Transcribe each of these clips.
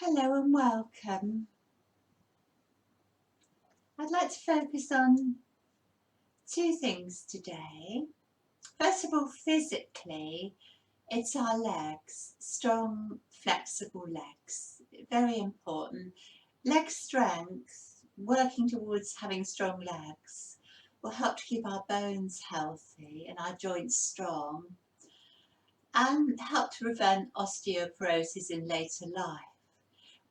Hello and welcome. I'd like to focus on two things today. First of all, physically, it's our legs, strong, flexible legs. Very important. Leg strength, working towards having strong legs, will help to keep our bones healthy and our joints strong and help to prevent osteoporosis in later life.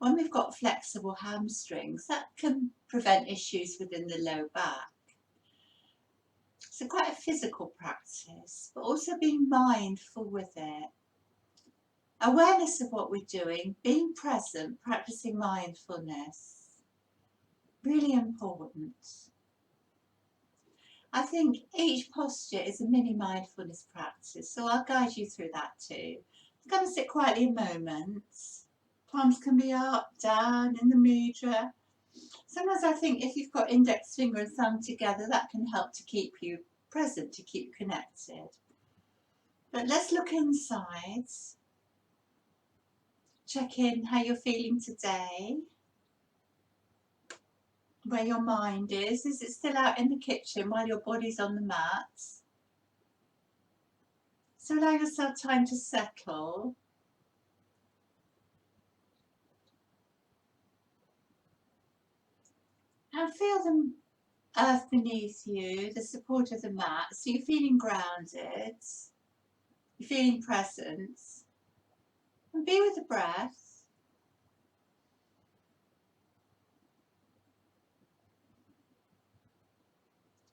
When we've got flexible hamstrings, that can prevent issues within the low back. So quite a physical practice, but also being mindful with it. Awareness of what we're doing, being present, practicing mindfulness. Really important. I think each posture is a mini mindfulness practice, so I'll guide you through that too. Come and sit quietly a moment. Palms can be up, down in the mudra. Sometimes I think if you've got index finger and thumb together, that can help to keep you present, to keep you connected. But let's look inside. Check in how you're feeling today. Where your mind is. Is it still out in the kitchen while your body's on the mat? So allow yourself time to settle. And feel the earth beneath you, the support of the mat. So you're feeling grounded. You're feeling present. And be with the breath.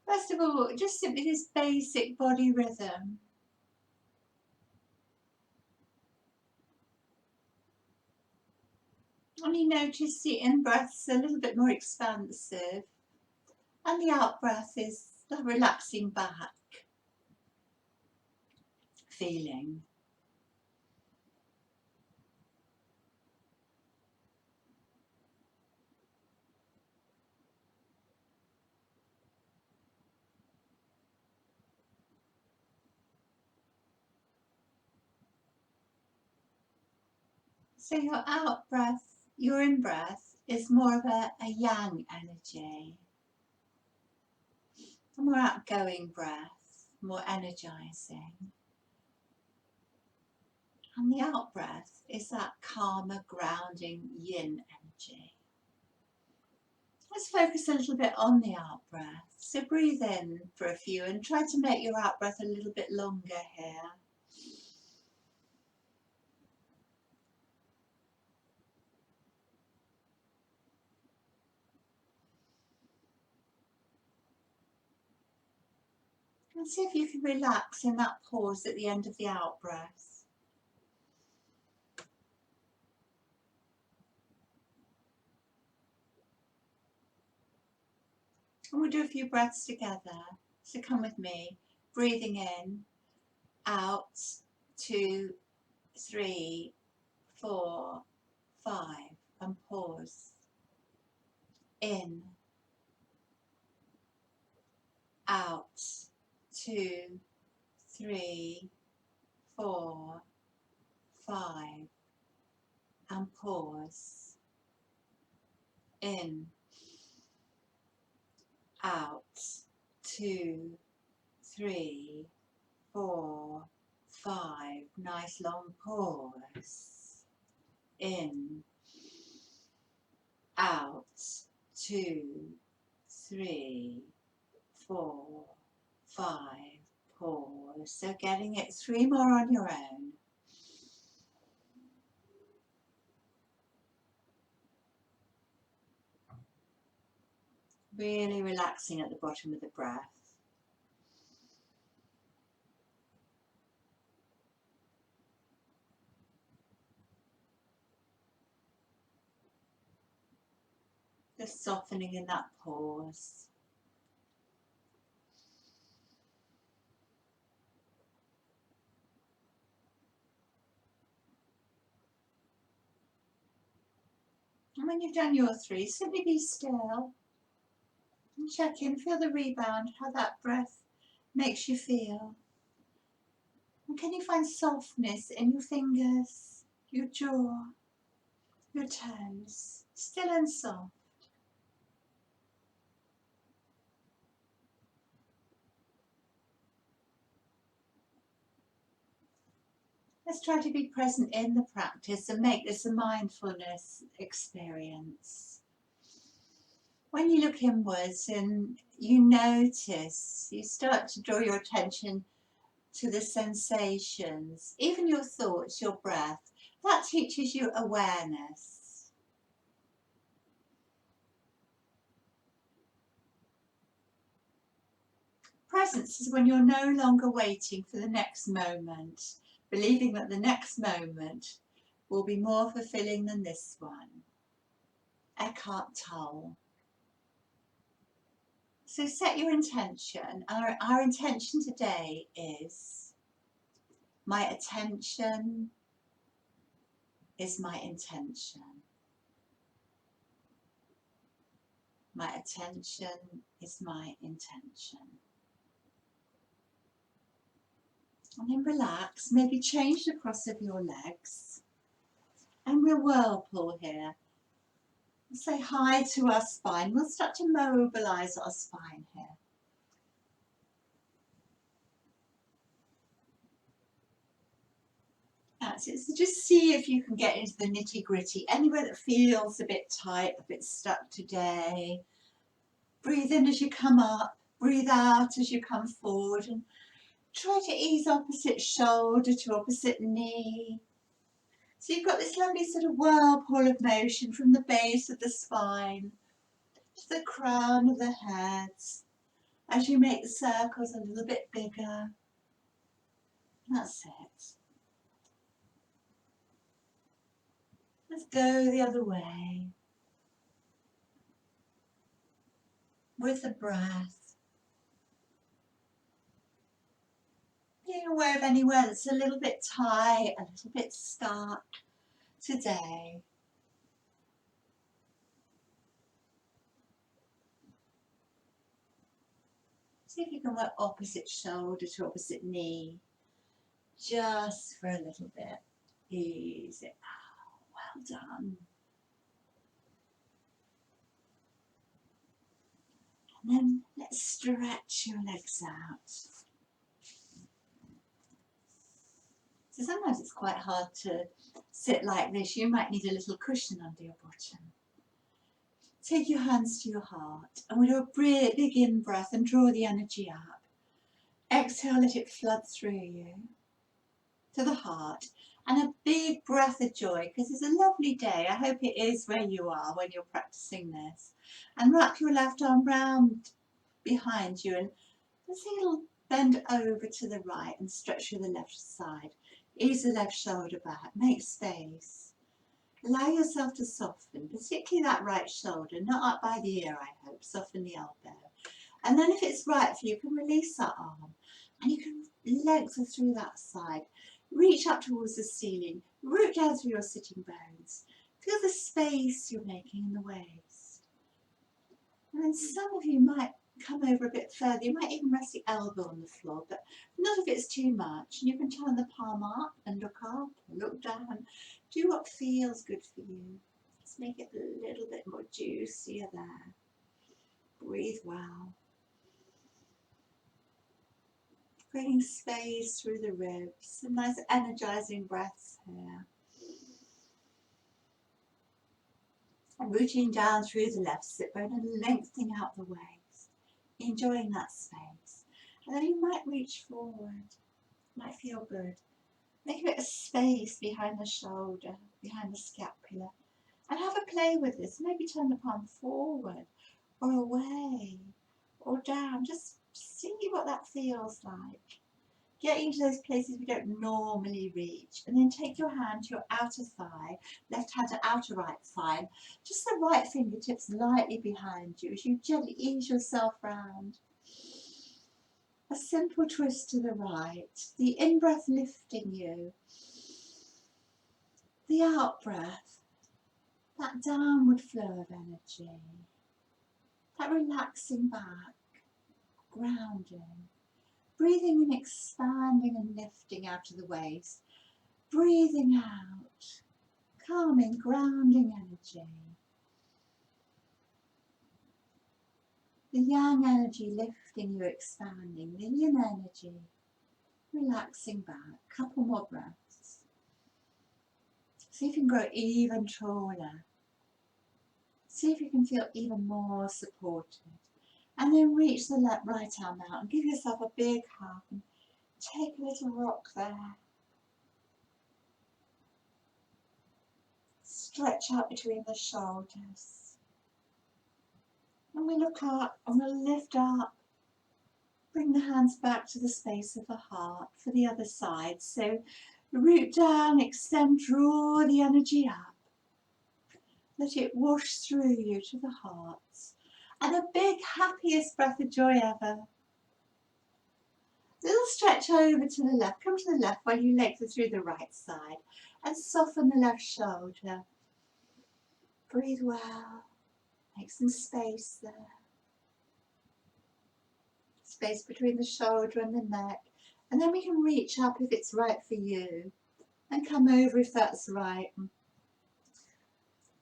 First of all, just simply this basic body rhythm. And you notice the in-breath's a little bit more expansive, and the out-breath is the relaxing back feeling. So your out-breath, your in-breath is more of a yang energy, a more outgoing breath, more energizing. And the out-breath is that calmer, grounding yin energy. Let's focus a little bit on the out-breath. So breathe in for a few and try to make your out-breath a little bit longer here. And see if you can relax in that pause at the end of the out-breath. And we'll do a few breaths together. So come with me. Breathing in, out, 2, 3, 4, 5, and pause. In, out, 2, 3, 4, 5, and pause. In, out, 2, 3, 4, 5. Nice long pause. In, out, 2, 3, 4, 5. Pause. So getting it 3 more on your own. Really relaxing at the bottom of the breath. Just softening in that pause. And when you've done your 3, simply be still and check in, feel the rebound, how that breath makes you feel. And can you find softness in your fingers, your jaw, Your toes, still and soft. Let's try to be present in the practice and make this a mindfulness experience. When you look inwards and you notice, you start to draw your attention to the sensations, even your thoughts, your breath. That teaches you awareness. Presence is when you're no longer waiting for the next moment, believing that the next moment will be more fulfilling than this one. Eckhart Tolle. So set your intention. Our intention today is my attention is my intention. My attention is my intention. And then relax, maybe change the cross of your legs. And we'll whirlpool here. We'll say hi to our spine. We'll start to mobilise our spine here. That's it. So just see if you can get into the nitty gritty. Anywhere that feels a bit tight, a bit stuck today. Breathe in as you come up. Breathe out as you come forward. And try to ease opposite shoulder to opposite knee. So you've got this lovely sort of whirlpool of motion from the base of the spine to the crown of the head as you make the circles a little bit bigger. That's it. Let's go the other way with the breath. Being aware of anywhere that's a little bit tight, a little bit stuck today. See if you can work opposite shoulder to opposite knee, just for a little bit. Ease it out. Well done. And then let's stretch your legs out. So sometimes it's quite hard to sit like this. You might need a little cushion under your bottom. Take your hands to your heart and we'll do a big in-breath and draw the energy up. Exhale, let it flood through you to the heart. And a big breath of joy, because it's a lovely day. I hope it is where you are when you're practicing this. And wrap your left arm round behind you and just a little bend over to the right and stretch through the left side. Ease the left shoulder back, make space. Allow yourself to soften, particularly that right shoulder, not up by the ear, I hope. Soften the elbow. And then if it's right for you, you can release that arm and you can lengthen through that side. Reach up towards the ceiling, root down through your sitting bones. Feel the space you're making in the waist. And then some of you might come over a bit further. You might even rest the elbow on the floor, but not if it's too much. And you can turn the palm up and look up, look down. Do what feels good for you. Just make it a little bit more juicier there. Breathe well. Bringing space through the ribs. Some nice energizing breaths here. And rooting down through the left sit bone and lengthening out the waist. Enjoying that space. And then you might reach forward. Might feel good. Make a bit of space behind the shoulder, behind the scapula. And have a play with this. Maybe turn the palm forward or away or down. Just see what that feels like. Get into those places we don't normally reach. And then take your hand to your outer thigh, left hand to outer right thigh. Just the right fingertips lightly behind you as you gently ease yourself round. A simple twist to the right. The in-breath lifting you. The out-breath, that downward flow of energy. That relaxing back, grounding. Breathing in, expanding and lifting out of the waist. Breathing out, calming, grounding energy. The yang energy lifting you, expanding. The yin energy relaxing back. Couple more breaths. See if you can grow even taller. See if you can feel even more supported. And then reach the right arm out and give yourself a big hug. And take a little rock there. Stretch out between the shoulders. And we look up and we'll lift up. Bring the hands back to the space of the heart for the other side. So root down, extend, draw the energy up. Let it wash through you to the heart. And a big, happiest breath of joy ever. Little stretch over to the left. Come to the left while you lengthen through the right side. And soften the left shoulder. Breathe well. Make some space there. Space between the shoulder and the neck. And then we can reach up if it's right for you. And come over if that's right.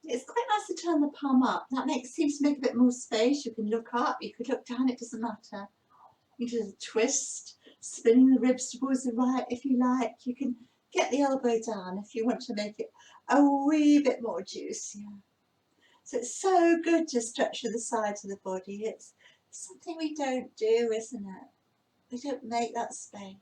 It's quite nice to turn the palm up. That seems to make a bit more space. You can look up, you could look down, it doesn't matter. You can do a twist, spinning the ribs towards the right if you like. You can get the elbow down if you want to make it a wee bit more juicier. So it's so good to stretch to the sides of the body. It's something we don't do, isn't it? We don't make that space.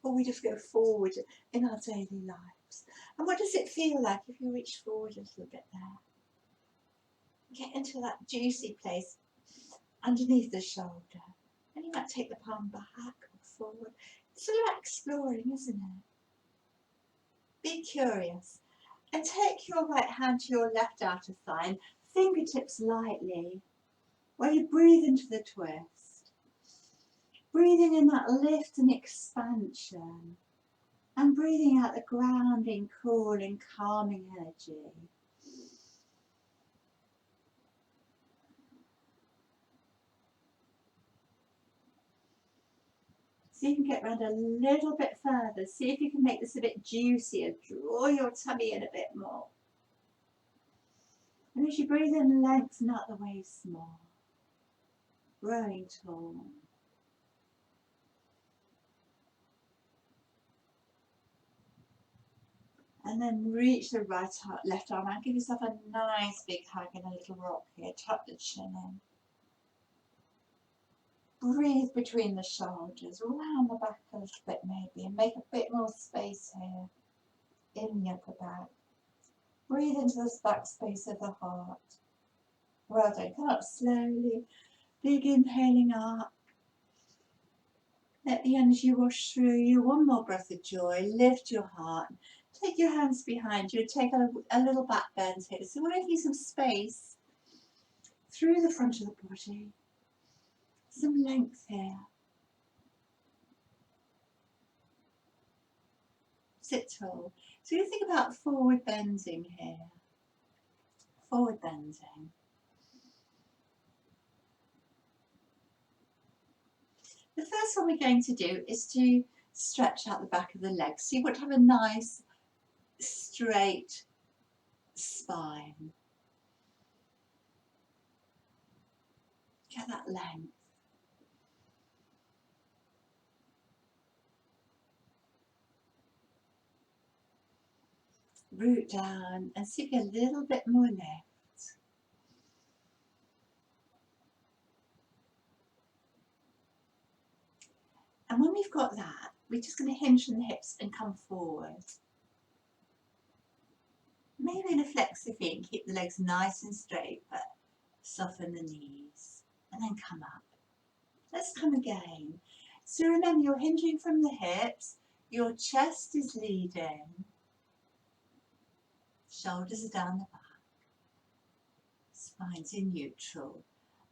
Or we just go forward in our daily lives. And what does it feel like if you reach forward a little bit there? Get into that juicy place underneath the shoulder. And you might take the palm back or forward. It's like exploring, isn't it? Be curious. And take your right hand to your left outer thigh, and fingertips lightly, while you breathe into the twist. Breathing in that lift and expansion. And breathing out the grounding, cooling, calming energy. So you can get around a little bit further. See if you can make this a bit juicier. Draw your tummy in a bit more. And as you breathe in, lengthen out the waist more. Growing tall. And then reach the left arm out. Give yourself a nice big hug and a little rock here. Tuck the chin in. Breathe between the shoulders, round the back a little bit maybe, and make a bit more space here in the upper back. Breathe into this back space of the heart. Well done. Come up slowly. Big inhaling up. Let the energy wash through you. One more breath of joy. Lift your heart. Take your hands behind you. Take a little back bend here. So we're making some space through the front of the body. Some length here. Sit tall. So you think about forward bending here. Forward bending. The first one we're going to do is to stretch out the back of the legs. So you want to have a nice straight spine. Get that length. Root down and see if you get a little bit more lift. And when we've got that, we're just going to hinge from the hips and come forward. Maybe in a flexi feet and keep the legs nice and straight, but soften the knees. And then come up. Let's come again. So remember, you're hinging from the hips, your chest is leading, shoulders are down the back, spine's in neutral.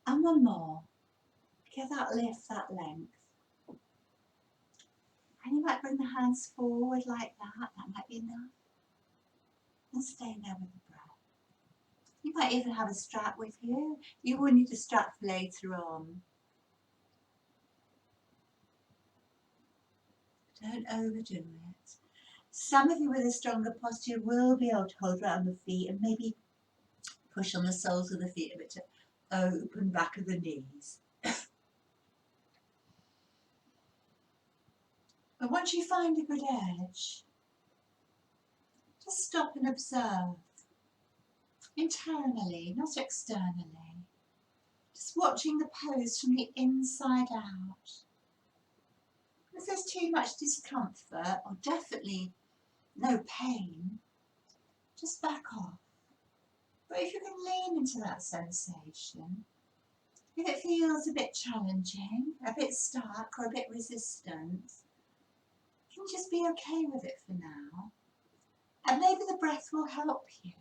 And one more. Get that lift, that length. And you might bring the hands forward like that. That might be enough. And stay there with the breath. You might even have a strap with you. You will need a strap for later on. Don't overdo it. Some of you with a stronger posture will be able to hold around the feet and maybe push on the soles of the feet a bit to open back of the knees. But once you find a good edge, just stop and observe. Internally, not externally. Just watching the pose from the inside out. If there's too much discomfort, or definitely no pain, just back off. But if you can lean into that sensation, if it feels a bit challenging, a bit stuck, or a bit resistant, you can just be okay with it for now. And maybe the breath will help you.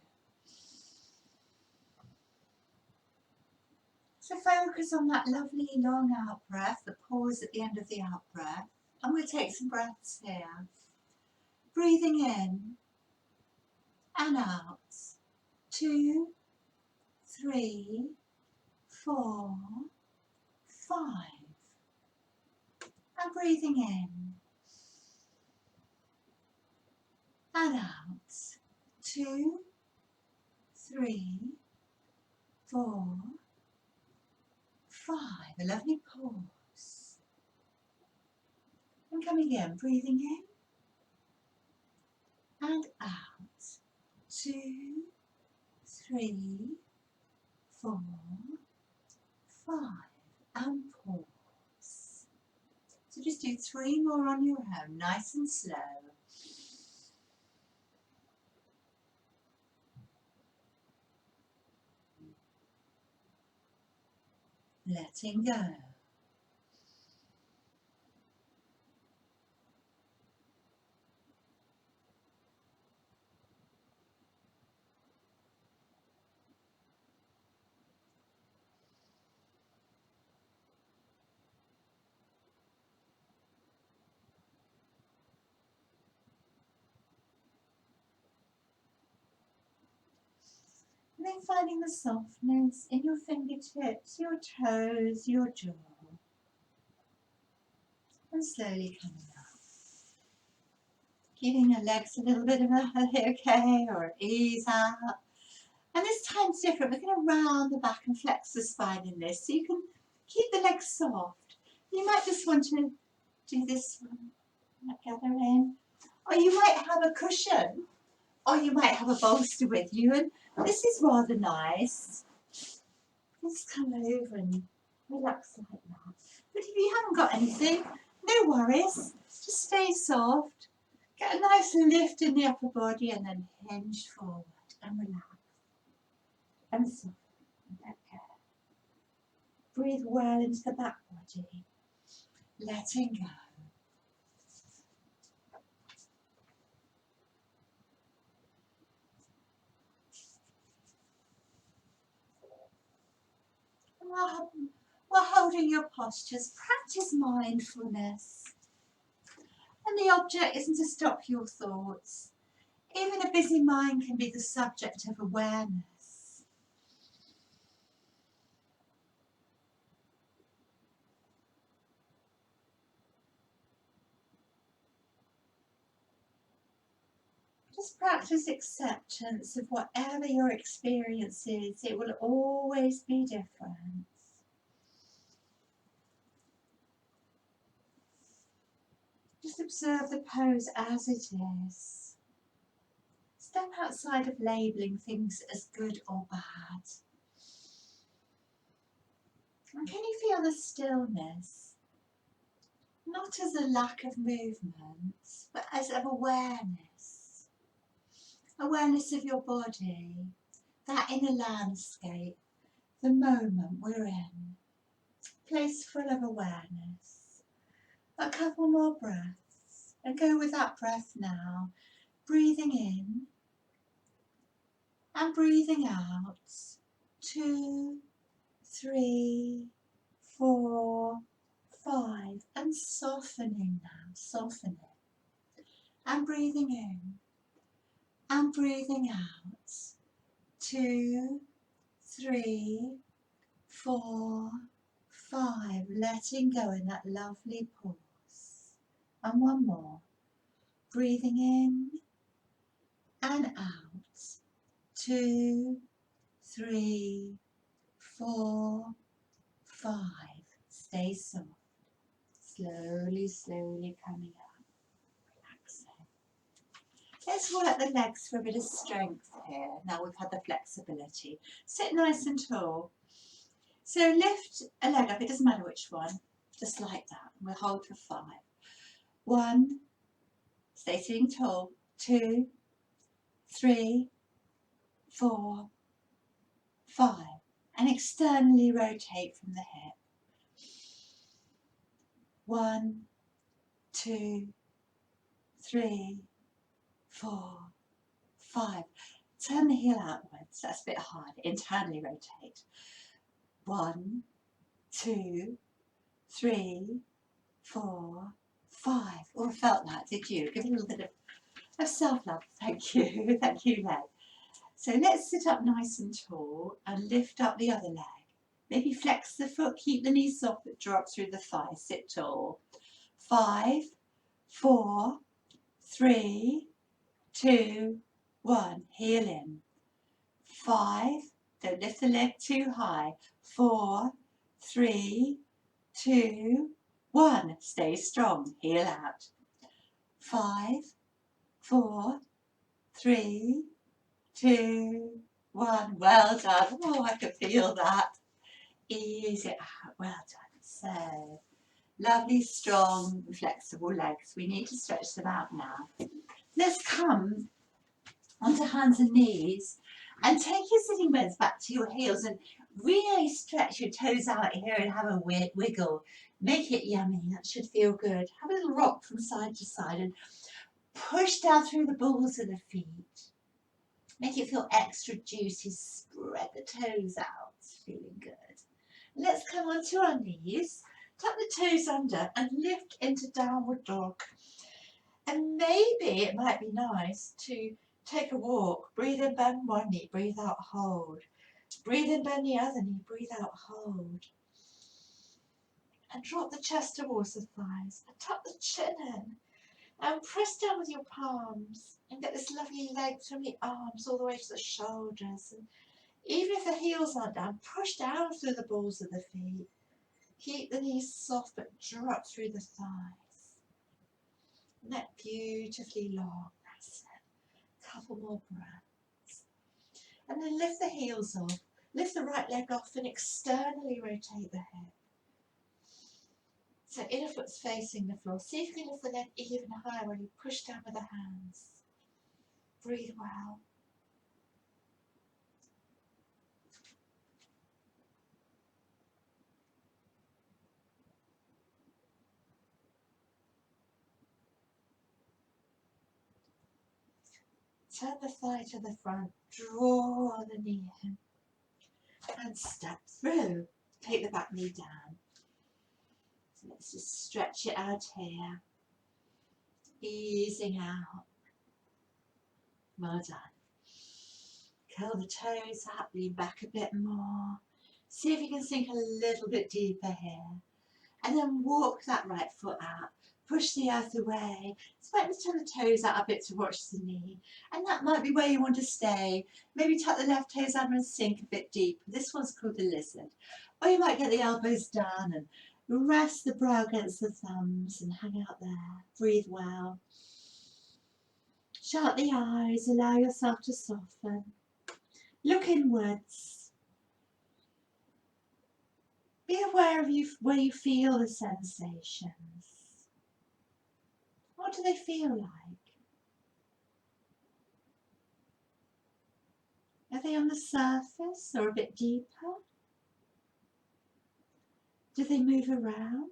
So focus on that lovely long out breath, the pause at the end of the out breath. And we'll take some breaths here. Breathing in and out. 2, 3, 4, 5. And breathing in and out. 2, 3, 4, 5. A lovely pause. And coming in, breathing in and out. 2, 3, 4, 5. And pause. So just do 3 more on your own, nice and slow. Letting go. And then finding the softness in your fingertips, your toes, your jaw. And slowly coming up. Giving your legs a little bit of a okay or ease out. And this time's different. We're going to round the back and flex the spine in this. So you can keep the legs soft. You might just want to do this one. Gather in. Or you might have a cushion. Or you might have a bolster with you. And this is rather nice. Just come over and relax like that. But if you haven't got anything, no worries. Just stay soft. Get a nice lift in the upper body and then hinge forward and relax. And soften. Let go. Breathe well into the back body. Letting go. While holding your postures, practice mindfulness. And the object isn't to stop your thoughts. Even a busy mind can be the subject of awareness. Just practice acceptance of whatever your experience is. It will always be different. Just observe the pose as it is. Step outside of labelling things as good or bad. And can you feel the stillness? Not as a lack of movement, but as of awareness. Awareness of your body, that inner landscape, the moment we're in. Place full of awareness. A couple more breaths. And go with that breath now. Breathing in and breathing out. 2, 3, 4, 5. And softening now. Softening. And breathing in. And breathing out. 2, 3, 4, 5. Letting go in that lovely pause. And one more. Breathing in and out. 2, 3, 4, 5. Stay soft. Slowly, slowly coming up. Relaxing. Let's work the legs for a bit of strength here. Now we've had the flexibility. Sit nice and tall. So lift a leg up, it doesn't matter which one, just like that. We'll hold for 5. 1, stay sitting tall. 2, 3, 4, 5. And externally rotate from the hip. 1, 2, 3, 4, 5. Turn the heel outwards. That's a bit hard. Internally rotate. 1, 2, 3, 4, 5. Oh, I felt that, did you? Give it a little bit of self-love. Thank you. Thank you, leg. So let's sit up nice and tall and lift up the other leg. Maybe flex the foot, keep the knees soft, but drop through the thigh. Sit tall. 5, 4, 3, 2, 1. Heel in. 5. Don't lift the leg too high. 4, 3, 2, 1. Stay strong. Heel out. 5, 4, 3, 2, 1. Well done. Oh, I can feel that. Ease it out. Well done. So, lovely, strong, flexible legs. We need to stretch them out now. Let's come onto hands and knees and take your sitting bones back to your heels and really stretch your toes out here and have a wiggle. Make it yummy. That should feel good. Have a little rock from side to side and push down through the balls of the feet. Make it feel extra juicy. Spread the toes out. Feeling good. Let's come onto our knees. Tuck the toes under and lift into downward dog. And maybe it might be nice to take a walk. Breathe in, bend one knee. Breathe out, hold. Breathe in, bend the other knee. Breathe out, hold. And drop the chest towards the thighs. And tuck the chin in. And press down with your palms. And get this lovely length from the arms all the way to the shoulders. And even if the heels aren't down, push down through the balls of the feet. Keep the knees soft but drop through the thighs. Neck beautifully long. That's it. Couple more breaths. And then lift the heels off. Lift the right leg off and externally rotate the hip. So inner foot's facing the floor. See if you can lift the leg even higher when you push down with the hands. Breathe well. Turn the thigh to the front, draw the knee in, and step through. Take the back knee down. So let's just stretch it out here, easing out. Well done. Curl the toes up, lean back a bit more. See if you can sink a little bit deeper here. And then walk that right foot out. Push the earth away. Slightly turn the toes out a bit to watch the knee. And that might be where you want to stay. Maybe tuck the left toes under and sink a bit deeper. This one's called the lizard. Or you might get the elbows down and rest the brow against the thumbs and hang out there. Breathe well. Shut the eyes. Allow yourself to soften. Look inwards. Be aware of where you feel the sensations. What do they feel like? Are they on the surface or a bit deeper? Do they move around?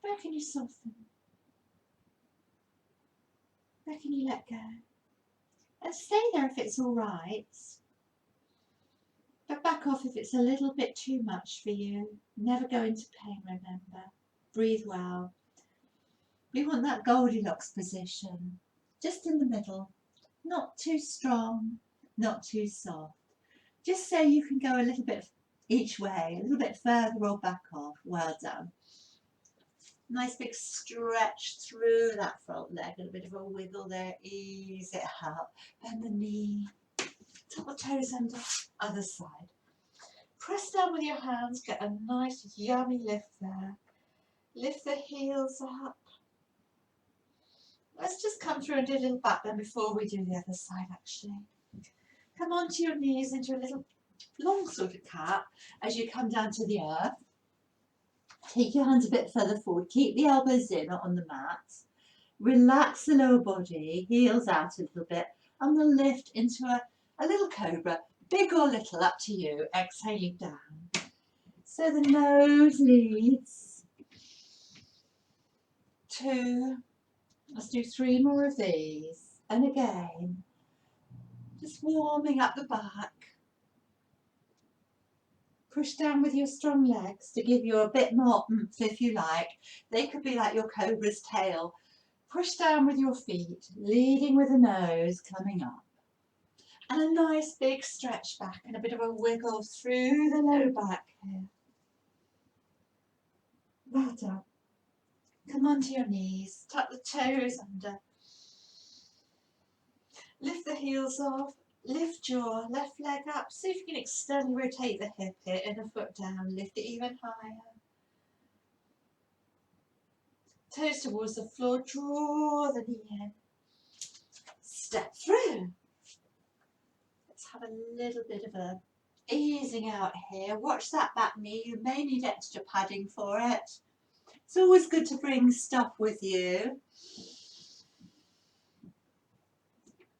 Where can you soften? Where can you let go? And stay there if it's all right. But back off if it's a little bit too much for you. Never go into pain, remember. Breathe well. We want that Goldilocks position. Just in the middle. Not too strong, not too soft. Just so you can go a little bit each way, a little bit further or back off. Well done. Nice big stretch through that front leg, and a bit of a wiggle there, ease it out. Bend the knee, tuck the toes under, other side. Press down with your hands, get a nice yummy lift there. Lift the heels up. Let's just come through and do a little back bend before we do the other side actually. Come onto your knees into a little long sort of cat as you come down to the earth. Take your hands a bit further forward, keep the elbows in on the mat. Relax the lower body, heels out a little bit, and we'll lift into a little cobra, big or little, up to you, exhaling down. So the nose leads. 2. Let's do 3 more of these. And again, just warming up the back. Push down with your strong legs to give you a bit more oomph if you like. They could be like your cobra's tail. Push down with your feet, leading with the nose, coming up. And a nice big stretch back and a bit of a wiggle through the low back here. Well done. Come onto your knees, tuck the toes under. Lift the heels off, lift your left leg up. See if you can externally rotate the hip here, inner foot down, lift it even higher. Toes towards the floor, draw the knee in. Step through. Let's have a little bit of a easing out here. Watch that back knee, you may need extra padding for it. It's always good to bring stuff with you,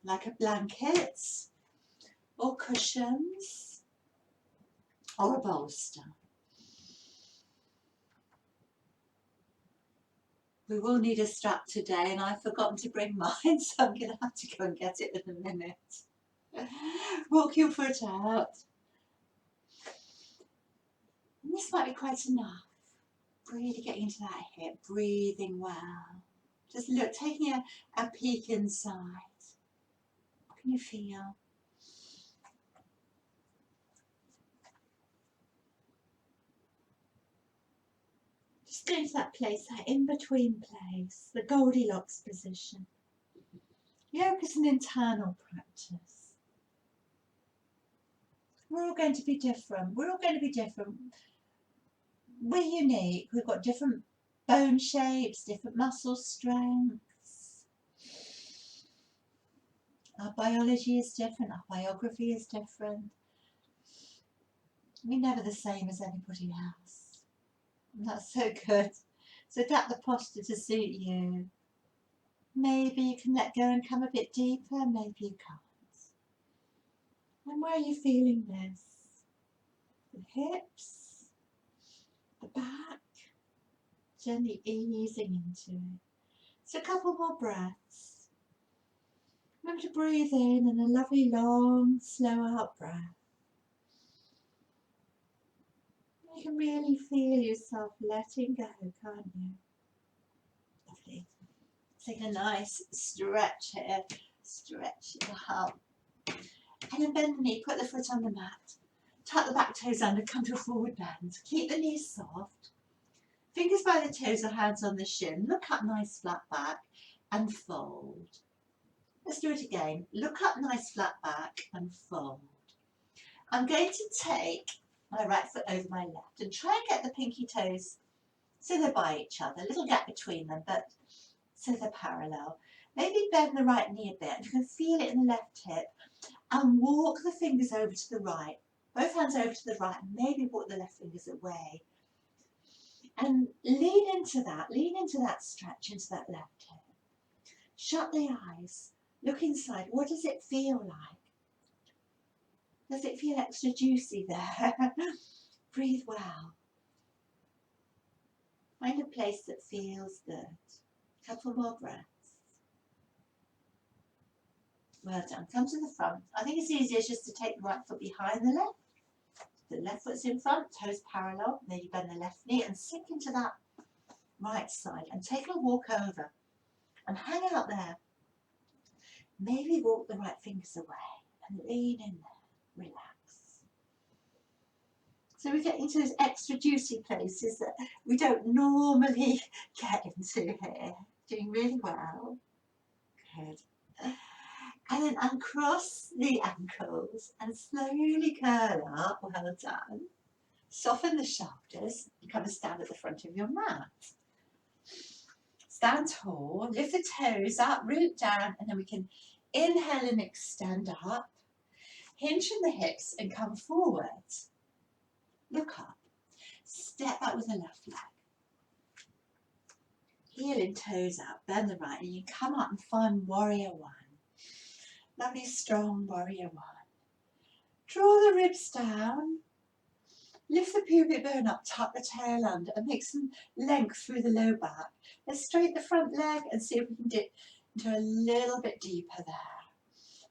like a blanket or cushions or a bolster. We will need a strap today, and I've forgotten to bring mine, so I'm going to have to go and get it in a minute. Walk your foot out. And this might be quite enough. Really getting into that hip, breathing well. Just look, taking a peek inside. What can you feel? Just go to that place, that in-between place, the Goldilocks position. Yoga is an internal practice. We're all going to be different. We're all going to be different. We're unique. We've got different bone shapes, different muscle strengths. Our biology is different. Our biography is different. We're never the same as anybody else. And that's so good. So adapt the posture to suit you. Maybe you can let go and come a bit deeper. Maybe you can't. And where are you feeling this? The hips, the back, gently easing into it. So a couple more breaths. Remember to breathe in and a lovely long, slow out breath. You can really feel yourself letting go, can't you? Lovely. Take a nice stretch here. Stretch it out. And then bend the knee, put the foot on the mat. Tuck the back toes under, come to a forward bend. Keep the knees soft. Fingers by the toes or hands on the shin. Look up nice flat back and fold. Let's do it again. Look up nice flat back and fold. I'm going to take my right foot over my left and try and get the pinky toes so they're by each other. A little gap between them, but so they're parallel. Maybe bend the right knee a bit. You can feel it in the left hip. And walk the fingers over to the right. Both hands over to the right, and maybe walk the left fingers away. And lean into that stretch, into that left hip. Shut the eyes, look inside. What does it feel like? Does it feel extra juicy there? Breathe well. Find a place that feels good. Couple more breaths. Well done. Come to the front. I think it's easiest just to take the right foot behind the left. The left foot's in front, toes parallel. Then you bend the left knee and sink into that right side and take a walk over and hang out there. Maybe walk the right fingers away and lean in there. Relax. So we get into those extra juicy places that we don't normally get into here. Doing really well. Good. And then uncross the ankles and slowly curl up. Well done. Soften the shoulders and come and stand at the front of your mat. Stand tall, lift the toes up, root down, and then we can inhale and extend up. Hinge from the hips and come forward. Look up. Step back with the left leg. Heel and toes out, bend the right, and you come up and find warrior one. Lovely strong warrior one. Draw the ribs down. Lift the pubic bone up, tuck the tail under, and make some length through the low back. Let's straighten the front leg and see if we can dip into a little bit deeper there.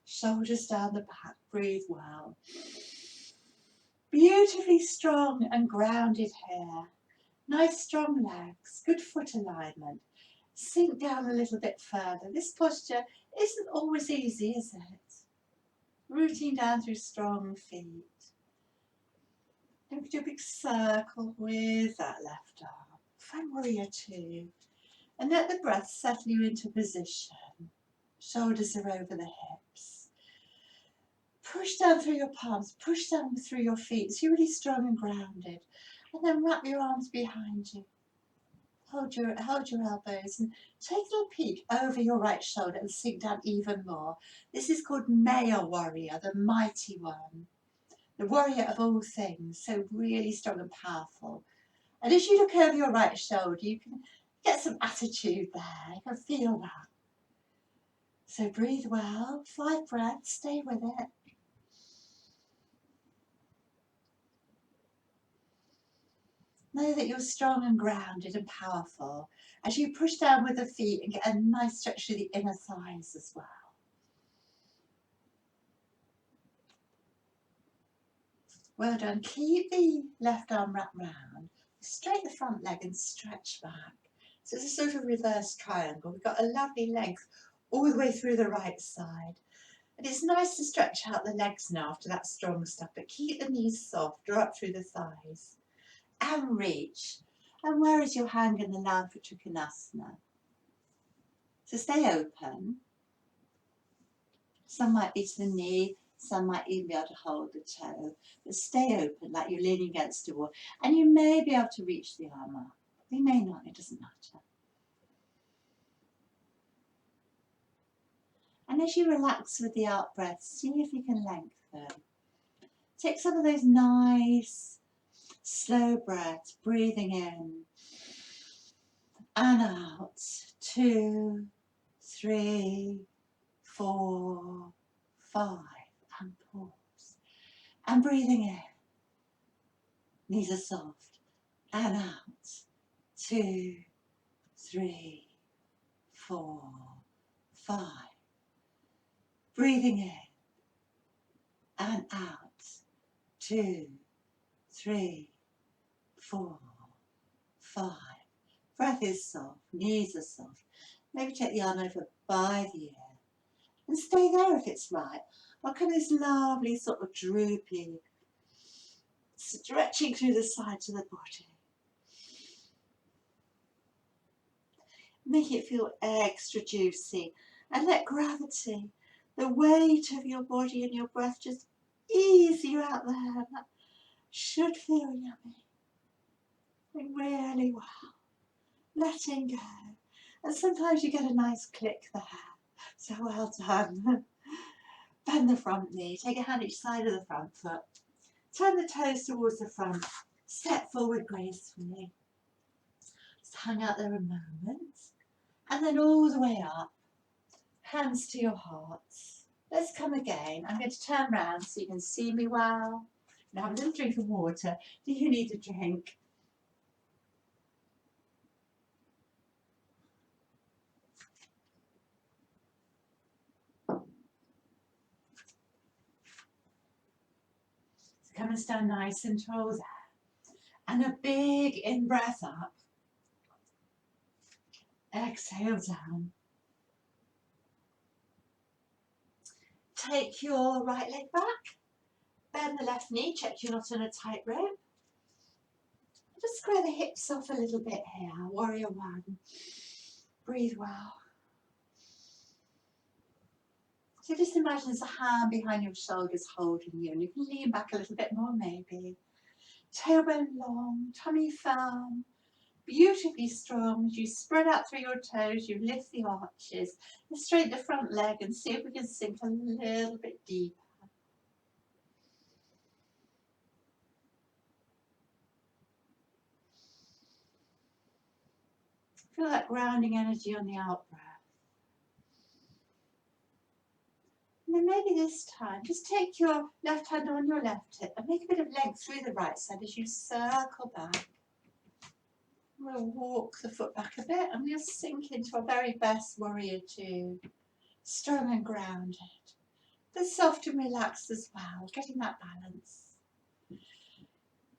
Shoulders down the back, breathe well. Beautifully strong and grounded here. Nice strong legs, good foot alignment. Sink down a little bit further. This posture isn't always easy, is it? Rooting down through strong feet. Then we do a big circle with that left arm. Find warrior two. And let the breath settle you into position. Shoulders are over the hips. Push down through your palms, push down through your feet. So you're really strong and grounded. And then wrap your arms behind you. Hold your elbows and take a little peek over your right shoulder and sink down even more. This is called male warrior, the mighty one. The warrior of all things, so really strong and powerful. And as you look over your right shoulder, you can get some attitude there. You can feel that. So breathe well, 5 breaths, stay with it. Know that you're strong and grounded and powerful as you push down with the feet and get a nice stretch through the inner thighs as well. Well done. Keep the left arm wrapped round. Straighten the front leg and stretch back. So it's a sort of reverse triangle. We've got a lovely length all the way through the right side. And it's nice to stretch out the legs now after that strong stuff, but keep the knees soft, draw up through the thighs. And reach. And where is your hand in the line for Trikonasana? So stay open. Some might be to the knee, some might even be able to hold the toe. But stay open like you're leaning against a wall. And you may be able to reach the arm up. You may not, it doesn't matter. And as you relax with the out breath, see if you can lengthen. Take some of those nice slow breaths, breathing in and out. 2, 3, 4, 5, and pause. And breathing in. Knees are soft. And out. 2, 3, 4, 5. Breathing in. And out. 2, 3, 4, 5. Breath is soft, knees are soft. Maybe take the arm over by the ear. And stay there if it's right. Or come this lovely sort of droopy, stretching through the sides of the body. Make it feel extra juicy. And let gravity, the weight of your body and your breath just ease you out there. That should feel yummy. Doing really well. Letting go. And sometimes you get a nice click there. So well done. Bend the front knee. Take a hand each side of the front foot. Turn the toes towards the front. Step forward gracefully. Just hang out there a moment. And then all the way up. Hands to your hearts. Let's come again. I'm going to turn around so you can see me well. Now have a little drink of water. Do you need a drink? Come and stand nice and tall there. And a big in-breath up. Exhale down. Take your right leg back. Bend the left knee. Check you're not on a tight rope. Just square the hips off a little bit here. Warrior one. Breathe well. So just imagine there's a hand behind your shoulders holding you, and you can lean back a little bit more maybe. Tailbone long, tummy firm, beautifully strong. As you spread out through your toes, you lift the arches. Let's straighten the front leg and see if we can sink a little bit deeper. Feel that grounding energy on the out breath. And then maybe this time, just take your left hand on your left hip and make a bit of length through the right side as you circle back. We'll walk the foot back a bit and we'll sink into our very best warrior two. Strong and grounded, but soft and relaxed as well, getting that balance.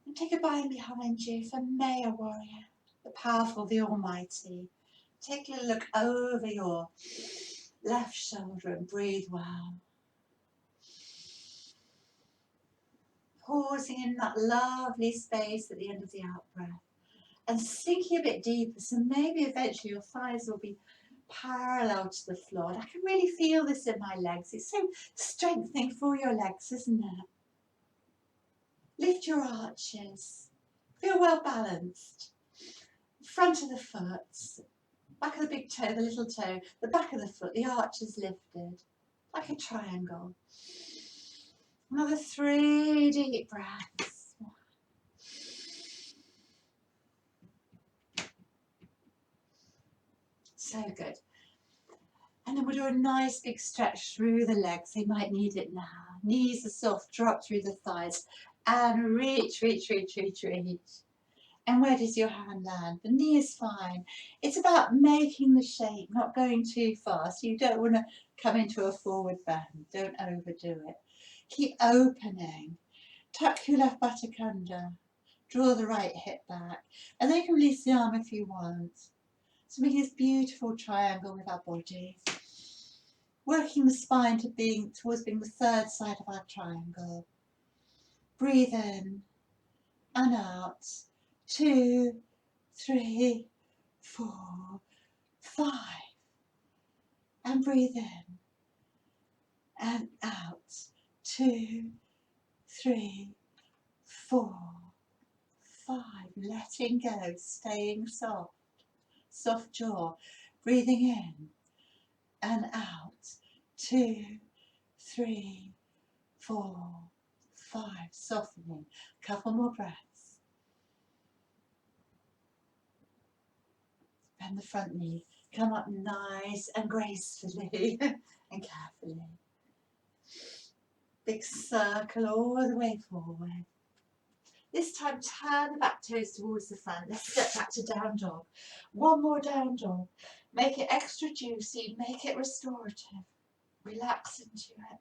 And take a bind behind you for Maya Warrior, the powerful, the almighty. Take a look over your left shoulder and breathe well. Pausing in that lovely space at the end of the out breath and sinking a bit deeper, so maybe eventually your thighs will be parallel to the floor. And I can really feel this in my legs. It's so strengthening for your legs, isn't it? Lift your arches. Feel well balanced. Front of the foot, back of the big toe, the little toe, the back of the foot, the arch is lifted like a triangle. Another 3 deep breaths. So good. And then we'll do a nice big stretch through the legs. They might need it now. Knees are soft, drop through the thighs. And reach, reach, reach, reach, reach. And where does your hand land? The knee is fine. It's about making the shape, not going too fast. You don't want to come into a forward bend. Don't overdo it. Keep opening. Tuck your left buttock under. Draw the right hip back. And then you can release the arm if you want. So making this beautiful triangle with our body. Working the spine towards being the third side of our triangle. Breathe in and out. 2, 3, 4, 5. And breathe in and out. 2, 3, 4, 5. Letting go, staying soft. Soft jaw. Breathing in and out. 2, 3, 4, 5. Softening. Couple more breaths. Bend the front knee. Come up nice and gracefully and carefully. Big circle all the way forward. This time turn the back toes towards the front. Let's step back to down dog. One more down dog. Make it extra juicy. Make it restorative. Relax into it.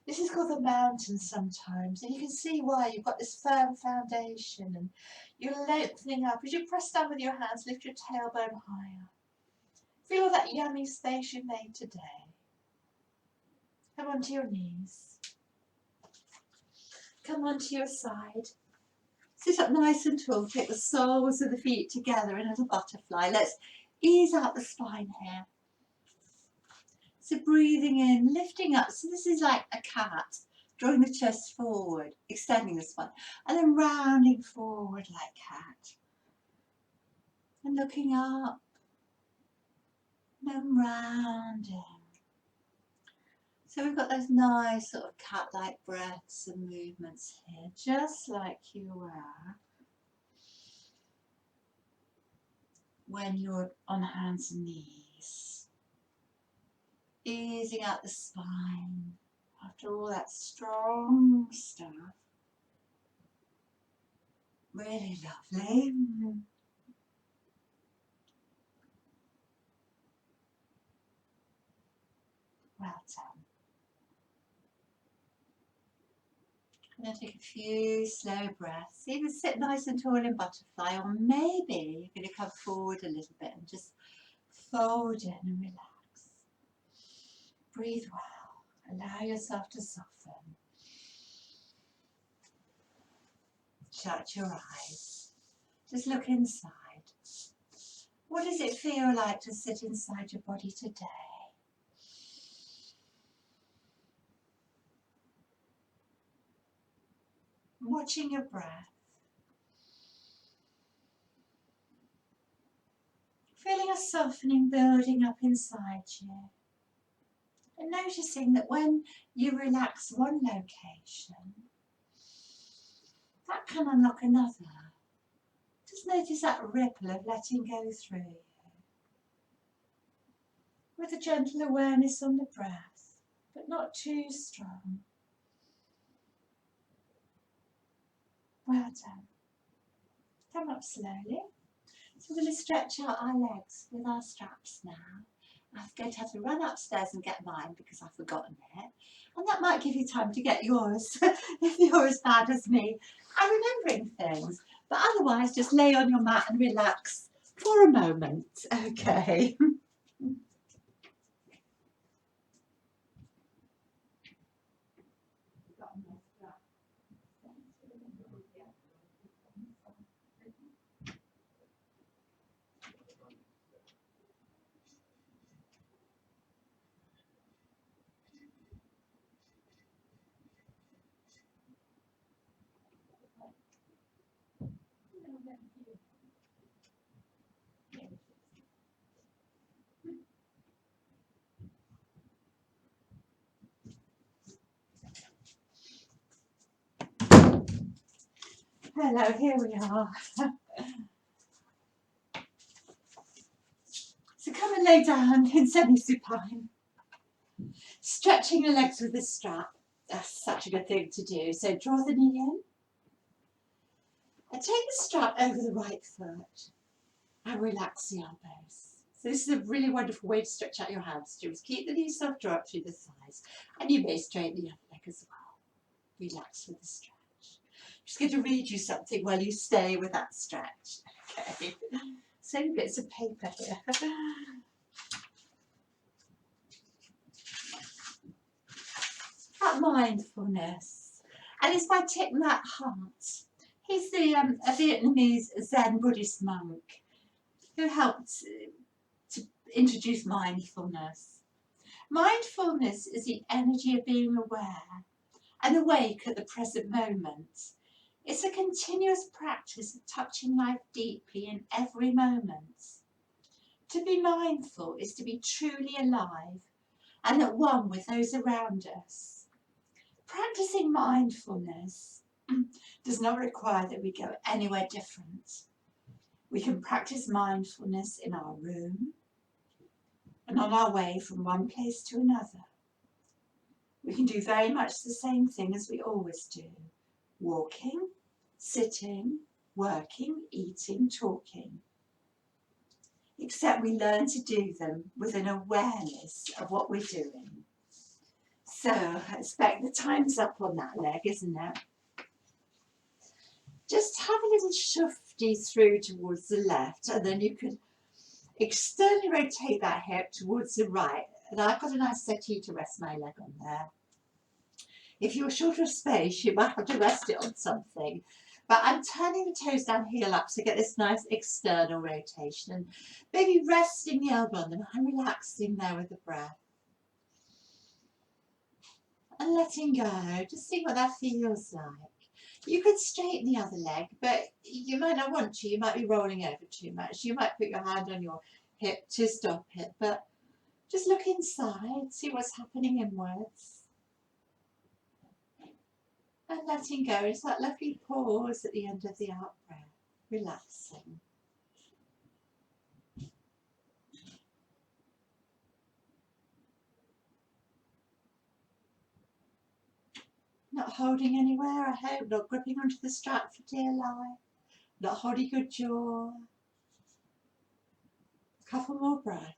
This is called the mountain sometimes, and you can see why. You've got this firm foundation and you're lengthening up. As you press down with your hands, lift your tailbone higher. Feel that yummy space you made today. Come onto your knees. Come onto your side. Sit up nice and tall. Take the soles of the feet together in a little butterfly. Let's ease out the spine here. So breathing in, lifting up. So this is like a cat, drawing the chest forward, extending the spine, and then rounding forward like cat. And looking up, and then rounding. So we've got those nice sort of cat-like breaths and movements here, just like you were when you're on hands and knees. Easing out the spine after all that strong stuff. Really lovely. Well done. I'm going to take a few slow breaths. Either sit nice and tall in butterfly, or maybe you're going to come forward a little bit and just fold in and relax. Breathe well. Allow yourself to soften. Shut your eyes. Just look inside. What does it feel like to sit inside your body today? Watching your breath. Feeling a softening building up inside you. And noticing that when you relax one location, that can unlock another. Just notice that ripple of letting go through you. With a gentle awareness on the breath, but not too strong. Well done. Come up slowly. So we're going to stretch out our legs with our straps now. I'm going to have to run upstairs and get mine because I've forgotten it. And that might give you time to get yours if you're as bad as me at remembering things. But otherwise, just lay on your mat and relax for a moment. Okay. Hello, here we are. So come and lay down in semi-supine. Stretching your legs with the strap. That's such a good thing to do. So draw the knee in. And take the strap over the right foot. And relax the elbows. So this is a really wonderful way to stretch out your hamstrings. Keep the knee soft, draw up through the thighs. And you may straighten the other leg as well. Relax with the stretch. I'm just going to read you something while you stay with that stretch. Okay. So many bits of paper here. That mindfulness. And it's by Thich Nhat Hanh. He's a Vietnamese Zen Buddhist monk who helped to introduce mindfulness. Mindfulness is the energy of being aware and awake at the present moment. It's a continuous practice of touching life deeply in every moment. To be mindful is to be truly alive and at one with those around us. Practicing mindfulness does not require that we go anywhere different. We can practice mindfulness in our room and on our way from one place to another. We can do very much the same thing as we always do. Walking, sitting, working, eating, talking. Except we learn to do them with an awareness of what we're doing. So I expect the time's up on that leg, isn't it? Just have a little shufty through towards the left, and then you can externally rotate that hip towards the right. And I've got a nice settee to rest my leg on there. If you're short of space, you might have to rest it on something. But I'm turning the toes down, heel up, to get this nice external rotation. And maybe resting the elbow on them and relaxing there with the breath. And letting go, just see what that feels like. You could straighten the other leg, but you might not want to. You might be rolling over too much. You might put your hand on your hip to stop it, but just look inside, see what's happening inwards. And letting go, it's that lovely pause at the end of the out breath, relaxing. Not holding anywhere, I hope, not gripping onto the strap for dear life, not holding your jaw. A couple more breaths.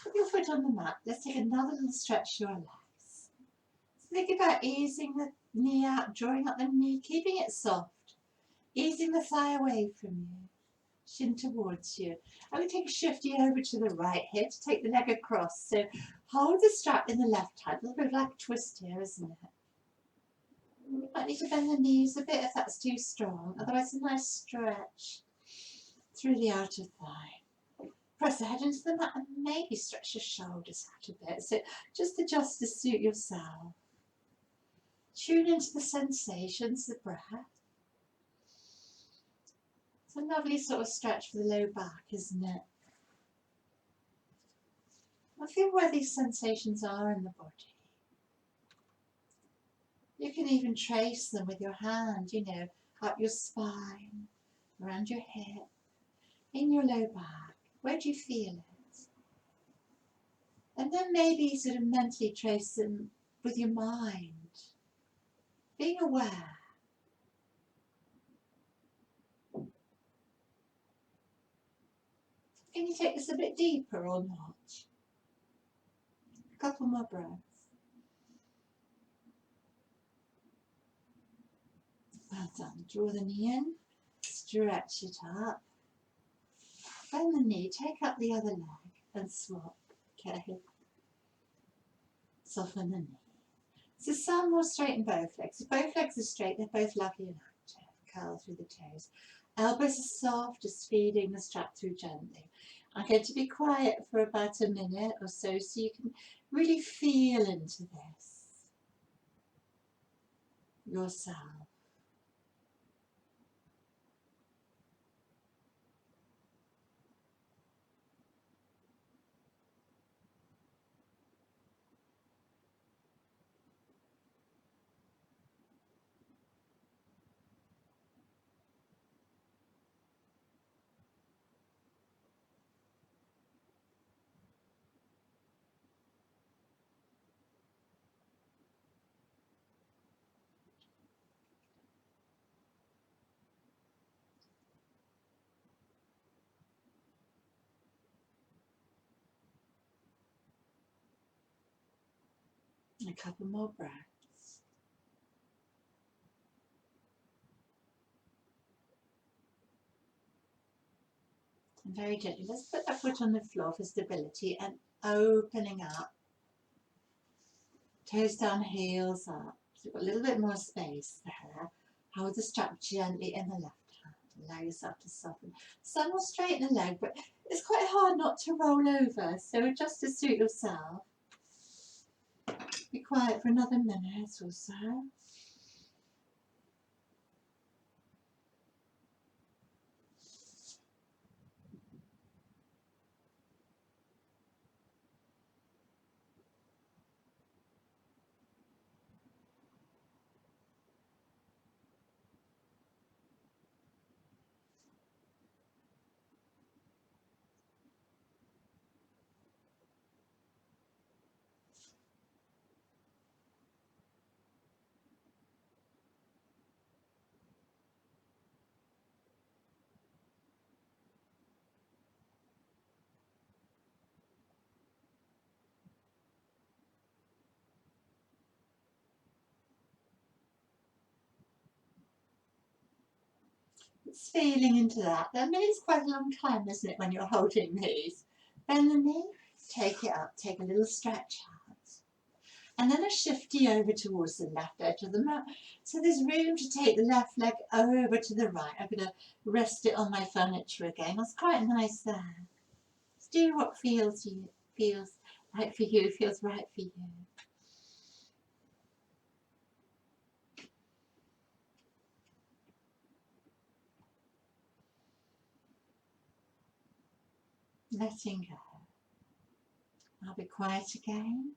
Put your foot on the mat. Let's take another little stretch to your legs. So think about easing the knee out, drawing up the knee, keeping it soft, easing the thigh away from you. shin towards you. I'm going to take a shifty over to the right here to take the leg across. So hold the strap in the left hand. A little bit like a twist here, isn't it? You might need to bend the knees a bit if that's too strong. Otherwise, a nice stretch through the outer thigh. Press the head into the mat and maybe stretch your shoulders out a bit. So just adjust to suit yourself. Tune into the sensations, the breath. It's a lovely sort of stretch for the low back, isn't it? I feel where these sensations are in the body. You can even trace them with your hand, you know, up your spine, around your hip, in your low back. Where do you feel it? And then maybe sort of mentally trace them with your mind, being aware. Can you take this a bit deeper or not? A couple more breaths. Well done. Draw the knee in, stretch it up. Bend the knee, take up the other leg and swap. Okay. Soften the knee. So some will straighten both legs. If both legs are straight, they're both lovely and active. Curl through the toes. Elbows are soft, just feeding the strap through gently. I'm going to be quiet for about a minute or so you can really feel into this yourself. A couple more breaths. And very gently, let's put that foot on the floor for stability and opening up. Toes down, heels up. So you've got a little bit more space there. Hold the strap gently in the left hand. Allow yourself to soften. Some will straighten the leg, but it's quite hard not to roll over. So just to suit yourself. Be quiet for another minute or so. It's feeling into that. I mean, it's quite a long time, isn't it, when you're holding these? Bend the knee, take it up, take a little stretch out. And then a shifty over towards the left edge of the mat. So there's room to take the left leg over to the right. I'm going to rest it on my furniture again. That's quite nice there. Just do what feels right for you, feels right for you. Letting go. I'll be quiet again.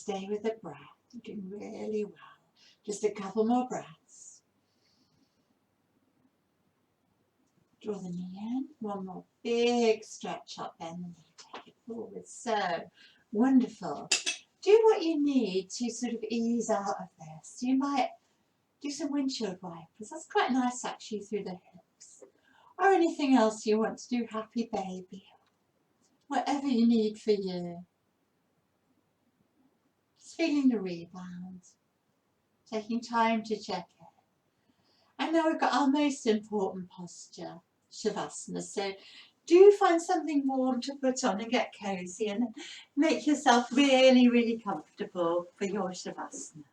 Stay with the breath. You're doing really well. Just a couple more breaths. Draw the knee in. One more big stretch up, bend the knee, take it forward. So wonderful. Do what you need to sort of ease out of this. You might do some windshield wipers. That's quite nice actually through the hips. Or anything else you want to do, happy baby. Whatever you need for you. Just feeling the rebound. Taking time to check it. And now we've got our most important posture, Shavasana. So do find something warm to put on and get cozy and make yourself really, really comfortable for your Shavasana.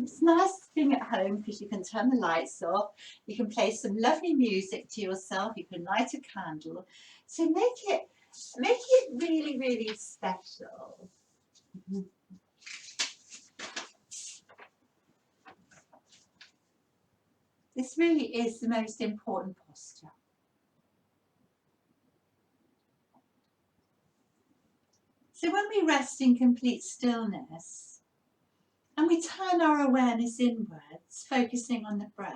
It's nice being at home because you can turn the lights off, you can play some lovely music to yourself, you can light a candle. So make it really, really special. This really is the most important posture. So when we rest in complete stillness and we turn our awareness inwards, focusing on the breath,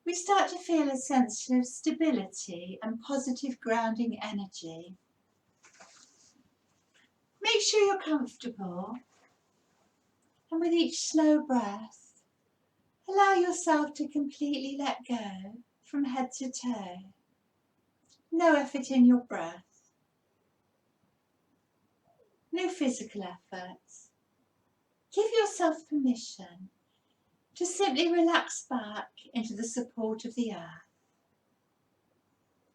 we start to feel a sense of stability and positive grounding energy. Make sure you're comfortable, and with each slow breath, allow yourself to completely let go from head to toe. No effort in your breath. No physical effort. Give yourself permission to simply relax back into the support of the earth.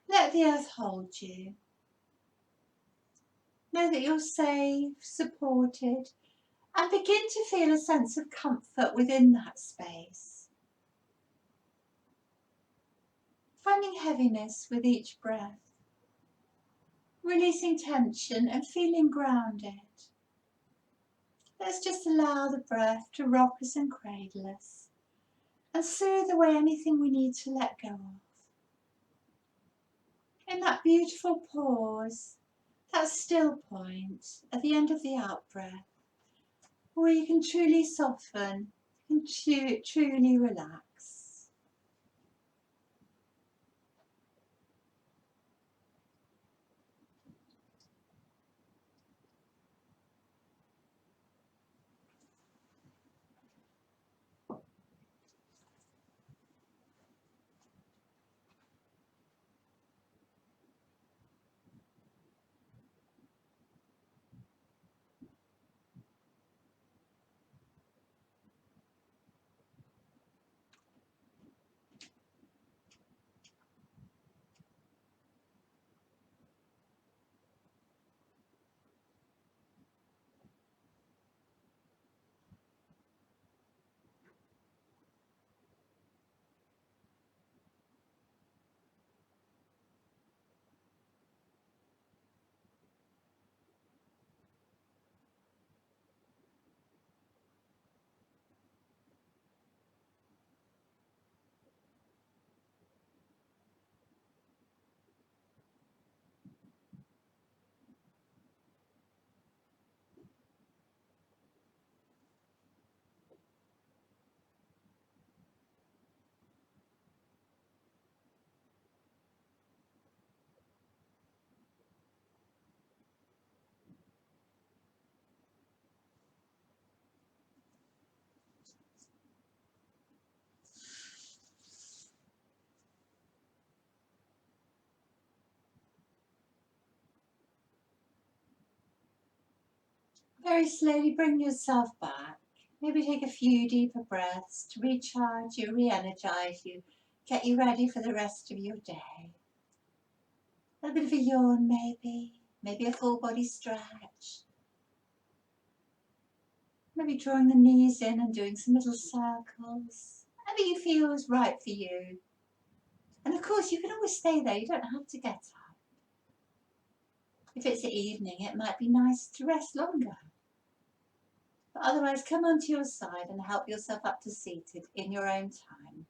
Let the earth hold you. Know that you're safe, supported, and begin to feel a sense of comfort within that space. Finding heaviness with each breath. Releasing tension and feeling grounded. Let's just allow the breath to rock us and cradle us and soothe away anything we need to let go of. In that beautiful pause, that still point at the end of the out-breath, where you can truly soften and truly relax. Very slowly bring yourself back. Maybe take a few deeper breaths to recharge you, re-energize you, get you ready for the rest of your day. A bit of a yawn maybe a full body stretch. Maybe drawing the knees in and doing some little circles. Whatever you feel is right for you. And of course you can always stay there, you don't have to get up. If it's the evening, it might be nice to rest longer. But otherwise, come onto your side and help yourself up to seated in your own time.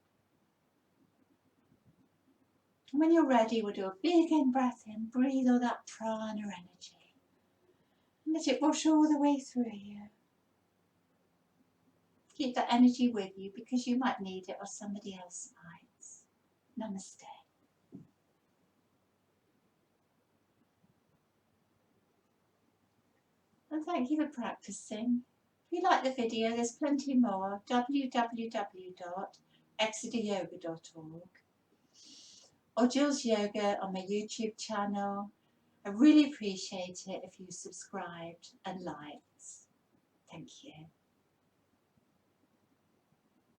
And when you're ready, we'll do a big in-breath in, breathe all that prana energy. Let it wash all the way through you. Keep that energy with you because you might need it or somebody else might. Namaste. And thank you for practicing. If you like the video, there's plenty more. www.exeteryoga.org or Jill's Yoga on my YouTube channel. I really appreciate it if you subscribed and liked. Thank you.